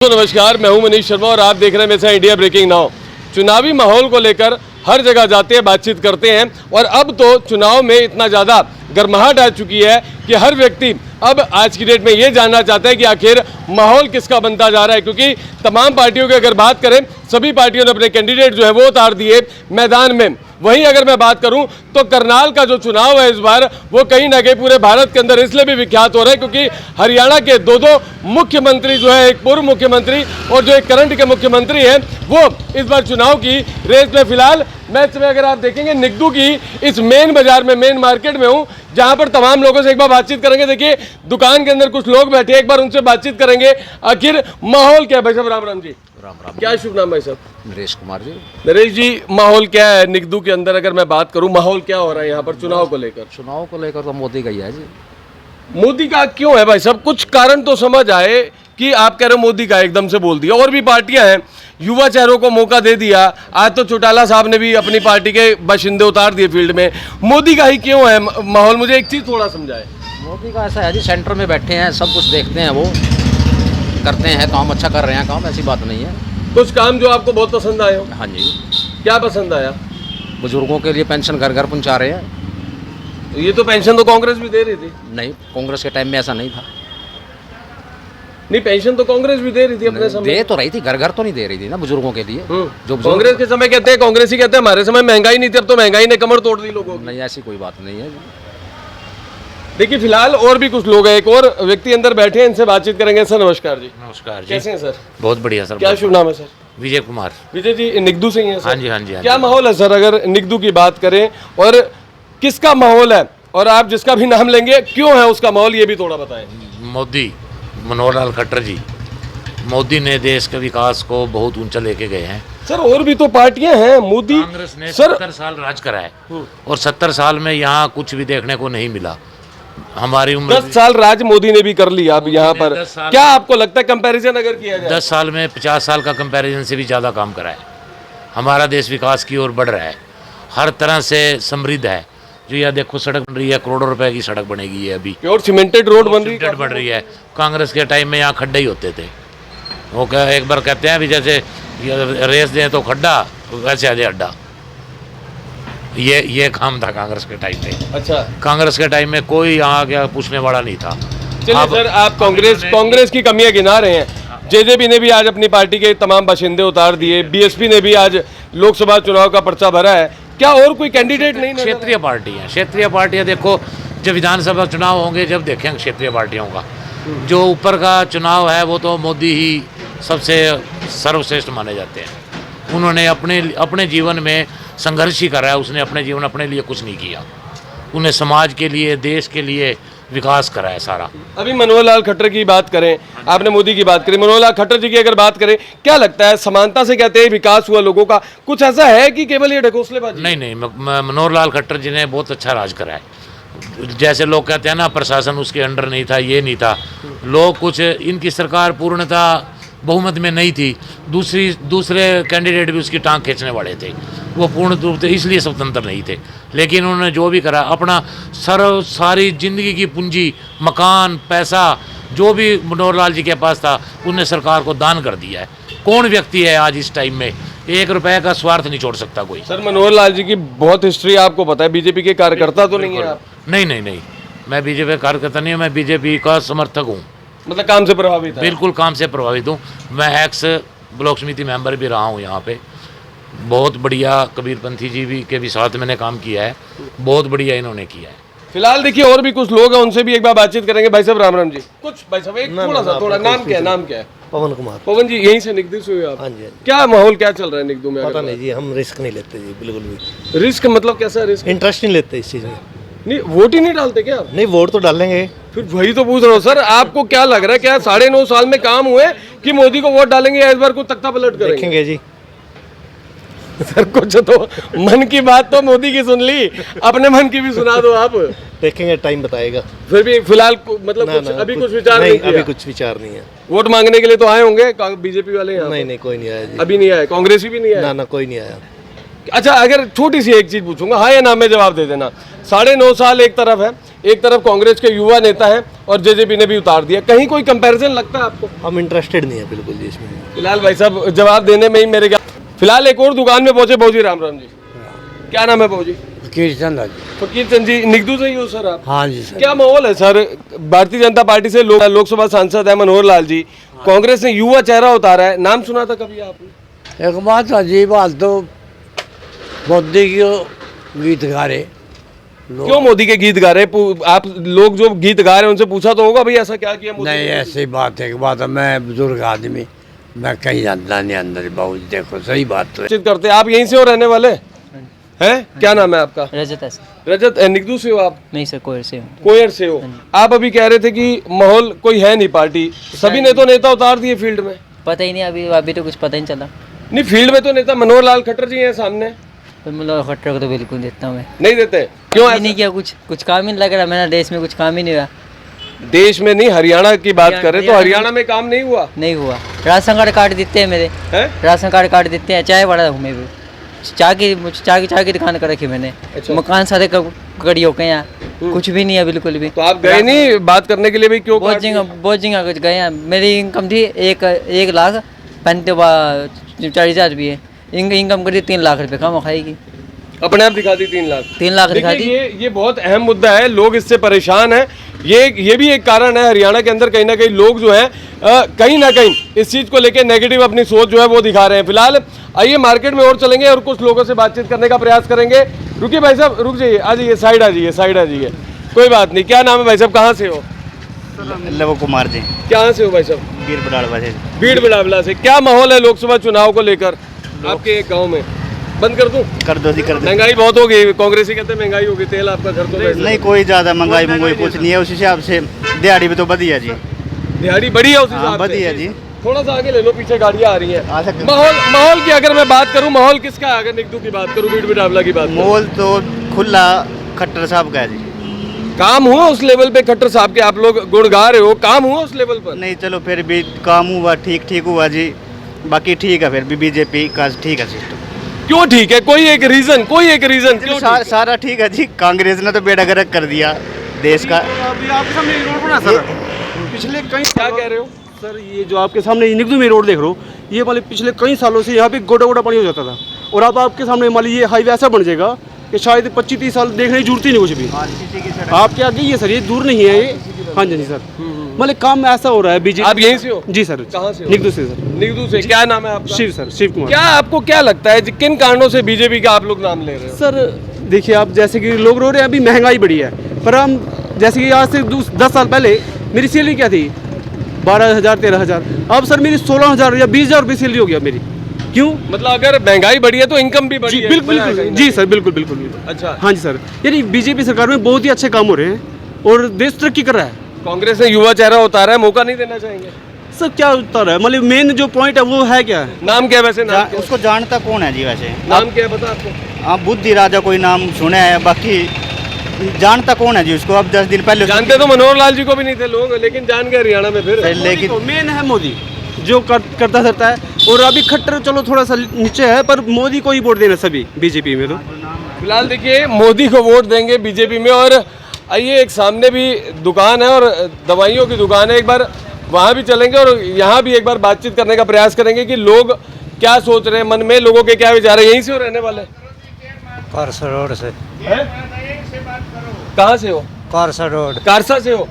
तो नमस्कार, मैं हूं मनीष शर्मा और आप देख रहे हैं मेरे साथ इंडिया ब्रेकिंग नाउ। चुनावी माहौल को लेकर हर जगह जाते हैं, बातचीत करते हैं और अब तो चुनाव में इतना ज़्यादा गर्माहट आ चुकी है कि हर व्यक्ति अब आज की डेट में ये जानना चाहता है कि आखिर माहौल किसका बनता जा रहा है, क्योंकि तमाम पार्टियों की अगर बात करें, सभी पार्टियों ने अपने कैंडिडेट जो है वो उतार दिए मैदान में। वहीं अगर मैं बात करूं तो करनाल का जो चुनाव है इस बार वो कहीं ना कहीं पूरे भारत के अंदर इसलिए भी विख्यात हो रहा है क्योंकि हरियाणा के दो मुख्यमंत्री जो है, एक पूर्व मुख्यमंत्री और जो एक करंट के मुख्यमंत्री हैं, वो इस बार चुनाव की रेस में फिलहाल मैच में अगर आप देखेंगे निगदू की इस मेन बाजार में, मेन मार्केट में हूँ, जहां पर तमाम लोगों से एक बार बातचीत करेंगे। देखिए दुकान के अंदर कुछ लोग बैठे, एक बार उनसे बातचीत करेंगे आखिर माहौल क्या है। भाई साहब राम राम जी। राम राम। क्या शुभ नाम भाई साहब? नरेश कुमार जी। नरेश जी, माहौल क्या है निगदू के अंदर? अगर मैं बात करूं माहौल क्या हो रहा है यहाँ पर चुनाव को लेकर? चुनाव को लेकर तो मोदी का ही है जी। मोदी का क्यों है भाई साहब? कुछ कारण तो समझ आए कि आप कह रहे हो मोदी का एकदम से बोल दिया। और भी पार्टियां हैं, युवा चेहरों को मौका दे दिया। आज तो चौटाला साहब ने भी अपनी पार्टी के बाशिंदे उतार दिए फील्ड में। मोदी का ही क्यों है माहौल? मुझे एक चीज थोड़ा समझाए। मोदी का ऐसा है जी, सेंटर में बैठे हैं, सब कुछ देखते हैं, वो करते हैं काम, अच्छा कर रहे हैं काम, ऐसी बात नहीं है। कुछ काम जो आपको बहुत पसंद आए हो? हाँ जी। क्या पसंद आया? बुजुर्गों के लिए पेंशन घर घर पहुँचा रहे हैं। ये तो पेंशन तो कांग्रेस भी दे रही थी। नहीं, कांग्रेस के टाइम में ऐसा नहीं था। नहीं, पेंशन तो कांग्रेस भी दे रही थी अपने समय। दे तो रही थी, घर घर तो नहीं दे रही थी ना बुजुर्गों के लिए। जो कांग्रेस के समय कहते हैं, कांग्रेस ही कहते हैं हमारे समय महंगाई नहीं थी, अब तो महंगाई ने कमर तोड़ दी लोगों की। नहीं, ऐसी कोई बात नहीं है। देखिए फिलहाल और भी कुछ लोग हैं, एक और व्यक्ति अंदर बैठे हैं, इनसे बातचीत करेंगे। सर नमस्कार जी। नमस्कार जी। कैसे हैं सर? बहुत बढ़िया सर। क्या शुभ नाम है सर? विजय कुमार। विजय जी निगदू से ही हैं सर? हाँ जी हाँ जी हाँ क्या जी। माहौल है सर अगर निगदू की बात करें, और किसका माहौल है, और आप जिसका भी नाम लेंगे क्यों है उसका माहौल, ये भी थोड़ा बताएं। मोदी, मनोहर लाल खट्टर जी, मोदी ने देश के विकास को बहुत ऊंचा लेके गए हैं सर। और भी तो पार्टियां हैं। मोदी, कांग्रेस ने सर 70 साल राज करा है और 70 साल में यहाँ कुछ भी देखने को नहीं मिला। हमारी उम्र 10 साल राज मोदी ने भी कर लिया। अब यहाँ पर 10 साल क्या आपको लगता है कंपैरिजन अगर किया जाए? 10 साल में 50 साल का कंपैरिजन से भी ज़्यादा काम करा है। हमारा देश विकास की ओर बढ़ रहा है, हर तरह से समृद्ध है। जो यह देखो सड़क बन रही है, करोड़ों रुपए की सड़क बनेगी है अभी, प्योर सीमेंटेड रोड बन रही है। बन रही है। कांग्रेस के टाइम में यहाँ खड्डे ही होते थे। वो क्या एक बार कहते हैं भी जैसे रेस दें तो खड्डा, वैसे आ जाए अड्डा। ये काम था कांग्रेस के टाइम में। अच्छा, कांग्रेस के टाइम में कोई यहाँ क्या पूछने वाला नहीं था। चलिए सर, आप कांग्रेस की कमियां गिना रहे हैं। जेजेपी ने भी आज अपनी पार्टी के तमाम बाशिंदे उतार दिए, बीएसपी ने भी आज लोकसभा चुनाव का पर्चा भरा है। क्या और कोई कैंडिडेट नहीं? क्षेत्रीय पार्टियाँ, क्षेत्रीय पार्टियाँ देखो, जब विधानसभा चुनाव होंगे जब देखेंगे क्षेत्रीय पार्टियों का। जो ऊपर का चुनाव है वो तो मोदी ही सबसे सर्वश्रेष्ठ माने जाते हैं। उन्होंने अपने जीवन में संघर्ष ही करा है। उसने अपने जीवन अपने लिए कुछ नहीं किया, उन्हें समाज के लिए, देश के लिए विकास करा है सारा। अभी मनोहर लाल खट्टर की बात करें, आपने मोदी की बात करी, मनोहर लाल खट्टर जी की अगर बात करें, क्या लगता है समानता से कहते हैं विकास हुआ लोगों का, कुछ ऐसा है कि केवल ये ढकोसलेबाजी? नहीं, मनोहर लाल खट्टर जी ने बहुत अच्छा राज करा है। जैसे लोग कहते हैं ना प्रशासन उसके अंडर नहीं था, ये नहीं था, लोग कुछ, इनकी सरकार पूर्णतः बहुमत में नहीं थी, दूसरे कैंडिडेट भी उसकी टांग खींचने वाले थे, वो पूर्ण रूप से इसलिए स्वतंत्र नहीं थे। लेकिन उन्होंने जो भी करा, अपना सारी जिंदगी की पूंजी, मकान, पैसा जो भी मनोहर लाल जी के पास था, उन्हें सरकार को दान कर दिया है। कौन व्यक्ति है आज इस टाइम में 1 रुपए का स्वार्थ नहीं छोड़ सकता कोई। सर मनोहर लाल जी की बहुत हिस्ट्री आपको पता है, बीजेपी के कार्यकर्ता तो नहीं है आप? नहीं, मैं बीजेपी का कार्यकर्ता नहीं हूँ, मैं बीजेपी का समर्थक हूँ। मतलब काम से प्रभावित है? बिल्कुल काम से प्रभावित हूँ। मैं एक्स ब्लॉक समिति मेंबर भी रहा हूँ यहाँ पे। बहुत बढ़िया कबीरपंथी जी भी के भी साथ मैंने काम किया है, बहुत बढ़िया इन्होंने किया है। फिलहाल देखिए और भी कुछ लोग हैं, उनसे भी एक बार बातचीत करेंगे। भाई साहब राम राम जी। कुछ भाई साहब एक थोड़ा नाम क्या है? नाम क्या है? पवन कुमार। पवन जी यहीं से निगदू से हुए आप? हाँ जी। क्या माहौल क्या चल रहा है निगदू में? पता नहीं जी, हम रिस्क नहीं लेते जी, बिल्कुल भी। रिस्क मतलब कैसा रिस्क? इंटरेस्ट नहीं लेते इस चीज़ में। नहीं, वोट ही नहीं डालते क्या आप? नहीं, वोट तो डालेंगे। फिर वही तो पूछ रहा हूँ सर, आपको क्या लग रहा है, क्या 9.5 साल में काम हुए कि मोदी को वोट डालेंगे या इस बार को तख्ता पलट करेंगे? देखेंगे जी। सर कुछ तो मन की बात तो मोदी की सुन ली, अपने मन की भी सुना दो आप। देखेंगे, टाइम बताएगा। फिर भी फिलहाल मतलब अभी कुछ विचार नहीं किया? अभी कुछ विचार नहीं है। वोट मांगने के लिए तो आए होंगे बीजेपी वाले यहाँ? नहीं, कोई नहीं आया जी। अभी नहीं आए? कांग्रेसी भी नहीं आए? ना, कोई नहीं आया। अच्छा, अगर छोटी सी एक चीज पूछूंगा, हाँ या ना में जवाब दे देना। 9.5 साल एक तरफ है, एक तरफ कांग्रेस के युवा नेता हैं और जेजेपी ने भी उतार दिया, कहीं कोई कंपैरिजन लगता है आपको? हम इंटरेस्टेड नहीं है बिल्कुल जी इसमें। फिलहाल भाई साहब जवाब देने में ही मेरे क्या, फिलहाल एक और दुकान में पहुंचे। भाजी राम राम जी, क्या नाम है भाजी? फकीर चंद जी। फकीर चंद जी, निगदू से ही हो सर आप? हाँ जी सर। क्या माहौल है सर? भारतीय जनता पार्टी से लोकसभा सांसद है मनोहर लाल जी, कांग्रेस ने युवा चेहरा उतारा है, नाम सुना था कभी आपने? एक बात अजीब हाल तो मोदी की गीत गा रहे लोग। क्यों मोदी के गीत गा रहे? आप लोग जो गीत गा रहे हैं उनसे पूछा तो होगा भाई ऐसा क्या किया मोदी नहीं ने? ऐसी बात है कि बात है, मैं बुजुर्ग आदमी, मैं कहीं जानता नहीं अंदर बाबू देखो सही बात तो है। बातचीत करते हैं। आप यहीं से हो रहने वाले हैं? क्या नाम है आपका? रजत है सर। रजत, निगदू से हो आप? नहीं सर, कोयर से हूँ। कोयर से हो। आप अभी कह रहे थे कि माहौल कोई है नहीं पार्टी, सभी ने तो नेता उतार दिए फील्ड में। पता ही नहीं, अभी तो कुछ पता ही नहीं चला। नहीं, फील्ड में तो नेता मनोहर लाल खट्टर जी हैं सामने। तो मतलब खट्टर को तो बिल्कुल देता हूँ मैं। नहीं देते? क्यों ही ऐसा? नहीं किया, कुछ काम ही नहीं लग रहा, मेरा देश में कुछ काम ही नहीं हुआ। देश में नहीं, हरियाणा की बात करें तो हरियाणा में काम नहीं हुआ। नहीं हुआ। राशन कार्ड काट देते हैं मेरे, हैं? राशन कार्ड काट देते हैं। चाय बड़ा हूँ मैं भी, चाय की दुकान कर रखी मैंने। अच्छा। मकान सारे कड़ी हो गए यहाँ, कुछ भी नहीं है बिल्कुल भी। तो आप गए नहीं बात करने के लिए भी? क्यों? बहुत जगह कुछ गए हैं। मेरी इनकम थी 1,45,000 रुपये, इनकम करी 3 लाख रुपये कम खाएगी। अपने आप दिखा दी 3 लाख। 3 लाख दिखा दी। ये बहुत अहम मुद्दा है, लोग इससे परेशान हैं। ये भी एक कारण है हरियाणा के अंदर कहीं ना कहीं लोग जो हैं कहीं ना कहीं इस चीज़ को लेकर नेगेटिव अपनी सोच जो है वो दिखा रहे हैं। फिलहाल आइए मार्केट में और चलेंगे और कुछ लोगों से बातचीत करने का प्रयास करेंगे। रुकिए भाई साहब, रुक जाइए, आ जाइए, साइड आ जाइए। कोई बात नहीं। क्या नाम है भाई साहब, कहाँ से हो? लव कुमार जी, कहाँ से हो भाई साहब? गिर बड़ाड़वा से। भीड़ बिड़ावला से। क्या माहौल है लोकसभा चुनाव को लेकर आपके गाँव में? बंद कर दूं? कर दो जी, कर दो। महंगाई बहुत हो गई, कांग्रेसी कहते हैं महंगाई होगी, तेल आपका घर तो वैसे। नहीं, कोई ज्यादा महंगाई मंगाई कुछ नहीं है, उस हिसाब से दिहाड़ी भी तो बढ़ी है जी। दिहाड़ी बढ़ी है उस हिसाब से? बढ़ी है जी। थोड़ा सा आगे ले लो, पीछे गाड़ियां आ रही हैं। आ सकते हैं। माहौल की अगर मैं बात करूं, माहौल किसका है? अगर निगदू की बात करूं, भीड़ बिड़ावला की बात करूं, मोल तो खुला खट्टर साहब का है जी। काम हुआ उस लेवल पे खट्टर साहब के? आप लोग गुण गा रहे हो, काम हुआ उस लेवल पर? नहीं, चलो फिर भी काम हुआ, ठीक हुआ जी। बाकी ठीक है, फिर भी बीजेपी का ठीक है सिस्टम। क्यों ठीक है? कोई एक रीजन क्यों? सारा ठीक है जी। कांग्रेस ने तो बेड़ा गर्क कर दिया देश का। अभी आपके सामने ये रोड बना सर, पिछले कई क्या कह रहे हो सर? ये जो आपके सामने निगदू में रोड देख रहे हो, ये मान ली पिछले कई सालों से यहाँ पे गोटा पानी हो जाता था, और अब आपके सामने मान ली ये हाईवे ऐसा बन जाएगा कि शायद 25-30 साल देखने की जरूरत ही नहीं कुछ भी। आपके आगे ये सर, ये दूर नहीं है ये। हाँ जी सर, मतलब काम ऐसा हो रहा है बीजेपी। आप यहीं से हो? जी सर। कहाँ से हो? निगदू से सर। निगदू से। क्या नाम है आपका? शिव सर, शिव कुमार। क्या आपको क्या लगता है किन कारणों से बीजेपी का आप लोग नाम ले रहे हो? सर देखिए, आप जैसे कि लोग रो रहे हैं अभी महंगाई बढ़ी है, पर हम जैसे कि आज से 10 साल पहले मेरी सैलरी क्या थी? 12,000 13,000। अब सर मेरी 16,000 या 20,000 रुपये सैलरी हो गया मेरी। क्यों? मतलब अगर महंगाई बढ़ी है तो इनकम भी बढ़ी जी है? बिल्कुल जी सर, बिल्कुल। अच्छा। हाँ जी सर, यानी बीजेपी सरकार में बहुत ही अच्छे काम हो रहे हैं और देश तरक्की कर रहा है। कांग्रेस ने युवा चेहरा उतारा है, मौका नहीं देना चाहेंगे? सर क्या उतर है, मतलब मेन जो पॉइंट है वो है क्या है? नाम क्या है वैसे? नाम क्या है? उसको जानता कौन है जी वैसे? नाम क्या है पता आपको? आप बुद्धि राजा कोई नाम सुने है, बाकी जानता कौन है जी उसको? अब 10 दिन पहले जानते तो मनोहर लाल जी को भी नहीं थे लोग, लेकिन जान गए हरियाणा में फिर। लेकिन मेन है मोदी जो करता रहता है, और अभी खट्टर चलो थोड़ा सा नीचे है, पर मोदी को ही वोट देना सभी बीजेपी में। तो फिलहाल देखिए मोदी को वोट देंगे बीजेपी में। और आइए, एक सामने भी दुकान है और दवाइयों की दुकान है, एक बार वहाँ भी चलेंगे और यहाँ भी एक बार बातचीत करने का प्रयास करेंगे कि लोग क्या सोच रहे हैं, मन में लोगों के क्या विचार है। यहीं से हो रहने वाले? कारसा रोड से। कहाँ से हो? कारसा रोड। कारसा से हो?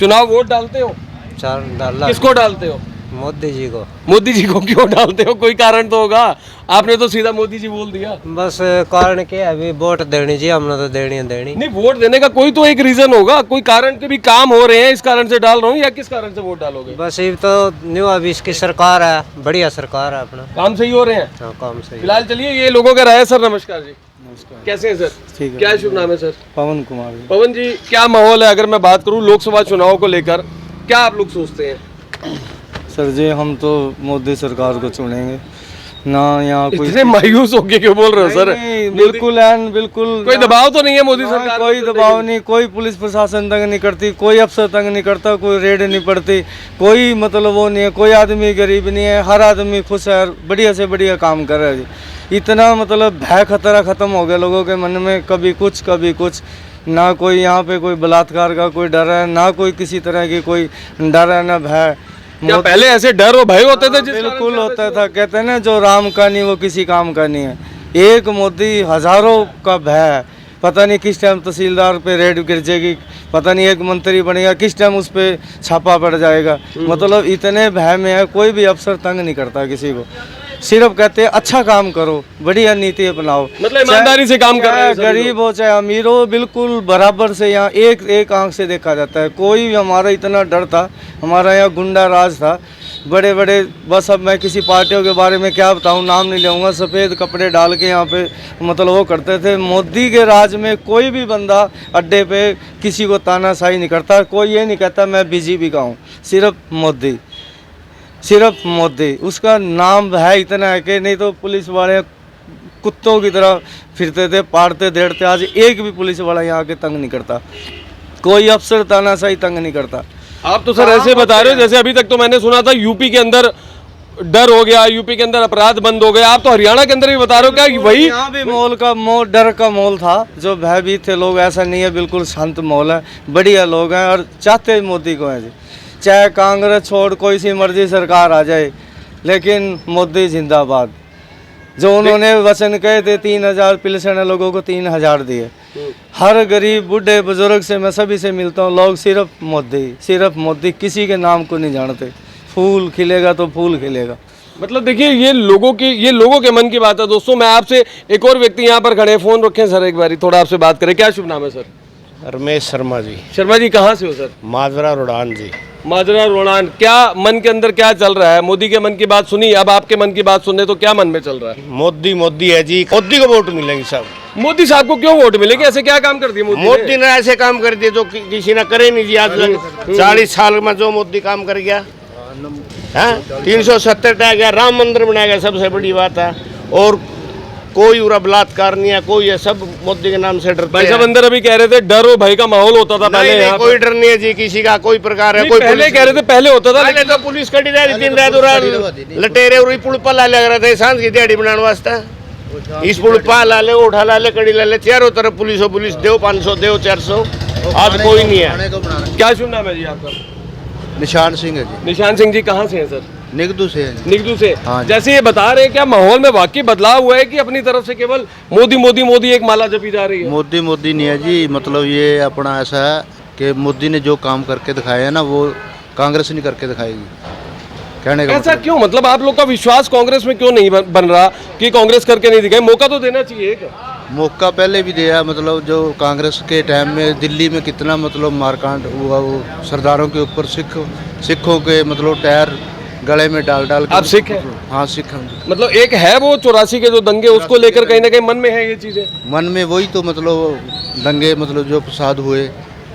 चुनाव वोट डालते हो? चार डाला। किसको डालते हो? मोदी जी को। मोदी जी को क्यों डालते हो? कोई कारण तो होगा, आपने तो सीधा मोदी जी बोल दिया। बस कारण क्या है, अभी वोट देनी जी, हमने तो देनी है देनी। नहीं, वोट देने का कोई तो एक रीजन होगा, कोई कारण के भी काम हो रहे हैं इस कारण से डाल रहा हूँ, या किस कारण से वोट डालोगे? बस ये तो न्यू अभी इसकी सरकार है, बढ़िया सरकार है, अपना काम सही हो रहे हैं? हाँ, काम सही। फिलहाल चलिए, ये लोगों का राय है। सर नमस्कार जी, कैसे हैं सर? ठीक है। क्या शुभ नाम है सर? पवन कुमार। पवन जी, क्या माहौल है अगर मैं बात करूं लोकसभा चुनाव को लेकर, क्या आप लोग सोचते हैं? सर जी, हम तो मोदी सरकार को चुनेंगे ना। यहाँ कोई इतने मायूस होके क्यों बोल रहे हो सर? नहीं, बिल्कुल एन बिल्कुल कोई दबाव तो नहीं है मोदी ना, सरकार? कोई दबाव नहीं, कोई पुलिस प्रशासन तक नहीं करती, कोई अफसर तक नहीं करता, कोई रेड नहीं पड़ती, कोई मतलब वो नहीं है, कोई आदमी गरीब नहीं है, हर आदमी खुश है, बढ़िया से बढ़िया काम कर रहा है जी। इतना मतलब भय खतरा खत्म हो गया लोगों के मन में, कभी कुछ कभी कुछ। ना कोई यहाँ पे कोई बलात्कार का कोई डर है, ना कोई किसी तरह की कोई डर है, ना भय। क्या पहले ऐसे डर और भय होते थे जिस कारण बिल्कुल से होता था। कहते हैं ना, जो राम का नहीं वो किसी काम का नहीं है। एक मोदी हजारों का भय है। पता नहीं किस टाइम तहसीलदार पे रेड गिर जाएगी, पता नहीं एक मंत्री बनेगा, किस टाइम उस पर छापा पड़ जाएगा। मतलब इतने भय में है, कोई भी अफसर तंग नहीं करता किसी को। सिर्फ कहते हैं अच्छा काम करो, बढ़िया नीति अपनाओ, मतलब ईमानदारी से काम कर रहे हैं चाहे गरीब हो चाहे अमीर हो, बिल्कुल बराबर से यहाँ एक एक आंख से देखा जाता है। कोई हमारा इतना डर था, हमारा यहाँ गुंडा राज था, बड़े बड़े, बस अब मैं किसी पार्टियों के बारे में क्या बताऊं, नाम नहीं लूँगा, सफ़ेद कपड़े डाल के यहाँ पे मतलब वो करते थे। मोदी के राज में कोई भी बंदा अड्डे पे किसी को तानाशाही नहीं करता, कोई ये नहीं कहता मैं बीजेपी का हूँ, सिर्फ मोदी, सिर्फ मोदी। उसका नाम है इतना है कि नहीं तो पुलिस वाले कुत्तों की तरह फिरते थे, पाड़ते देड़ते। आज एक भी पुलिस वाला यहाँ के तंग नहीं करता, कोई अफसर तानाशाही तंग नहीं करता। आप तो सर ऐसे बता रहे हो जैसे अभी तक तो मैंने सुना था यूपी के अंदर डर हो गया, यूपी के अंदर अपराध बंद हो गया। आप तो हरियाणा के अंदर भी बता रहे हो, क्या वही यहाँ भी डर का माहौल था, जो भयभीत थे लोग। ऐसा नहीं है, बिल्कुल शांत माहौल है, बढ़िया लोग हैं और चाहते मोदी को हैं जी। चाहे कांग्रेस छोड़ कोई सी मर्जी सरकार आ जाए, लेकिन मोदी जिंदाबाद। जो उन्होंने वचन कहे थे 3000 पेंशन है, लोगों को 3000 दिए। हर गरीब बूढ़े बुजुर्ग से मैं सभी से मिलता हूँ, लोग सिर्फ मोदी, किसी के नाम को नहीं जानते। फूल खिलेगा तो फूल खिलेगा। मतलब देखिए ये लोगों के मन की बात है। दोस्तों मैं आपसे, एक और व्यक्ति यहाँ पर खड़े हैं, फोन रखें सर एक बारी, थोड़ा आपसे बात करें। क्या शुभ नाम है सर? रमेश शर्मा जी। शर्मा जी कहाँ से हो सर? माजरा रोडान जी। माजरा रोडान। क्या मन के अंदर क्या चल रहा है? मोदी के मन की बात सुनी, अब आपके मन की बात सुनने, तो क्या मन में चल रहा है? मोदी है जी, मोदी को वोट मिलेंगे सब। मोदी साहब को क्यों वोट मिलेगी? ऐसे क्या काम कर दिए मोदी ने? ऐसे काम कर दिए जो किसी ने करे नहीं जी आज तक। 40 साल में जो मोदी काम कर गया है, 370 टैग गया, राम मंदिर बनाया गया, सबसे बड़ी बात है। और कोई उरा बलात्कार नहीं है, कोई है, सब मोदी के नाम से डरते हैं। भाई साहब अंदर अभी कह रहे थे डर और भय का माहौल होता था पहले। नहीं, कोई डर नहीं है जी किसी का, कोई प्रकार है। कोई पहले कह रहे थे पहले होता था, पहले तो पुलिस खड़ी रही, दिन रात लटेरे और पुल पर ला लग रहे थे सांझ की दिहाड़ी बनाने वास्ते। इस पुल पर ला ले, उठा ला ले, कड़ी ला ले, चारों तरफ पुलिस हो, पुलिस दो 500 दो 400। आज कोई नहीं है। क्या शुभ नाम है जी आपका? निशान सिंह है जी। निशान सिंह जी कहाँ से हैं सर? निगदू से है जी। निगदू से। हाँ जी। जैसे ये बता रहे हैं, क्या माहौल में वाकई बदलाव हुआ है कि अपनी तरफ से केवल मोदी मोदी मोदी एक माला जपी जा रही है? मोदी नहीं है जी, मतलब ये अपना ऐसा है कि मोदी ने जो काम करके दिखाया है ना, वो कांग्रेस नहीं करके दिखाएगी, कहने का ऐसा मतलब। क्यों? मतलब आप लोग का विश्वास कांग्रेस में क्यों नहीं बन रहा कि कांग्रेस करके नहीं दिखाई? मौका तो देना चाहिए एक। मौका पहले भी दिया, मतलब जो कांग्रेस के टाइम में दिल्ली में कितना मतलब मारकांड हुआ, वो सरदारों के ऊपर सिखों के मतलब टायर गले में डाल के। आप सिख हैं? हाँ सिख हैं। मतलब एक है वो 84 के जो दंगे, उसको लेकर कहीं ना कहीं मन में है ये चीजें। मन में वही तो मतलब दंगे, मतलब जो फसाद हुए,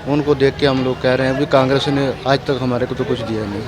उनको देख के हम लोग कह रहे हैं भी कांग्रेस ने आज तक हमारे को तो कुछ दिया नहीं।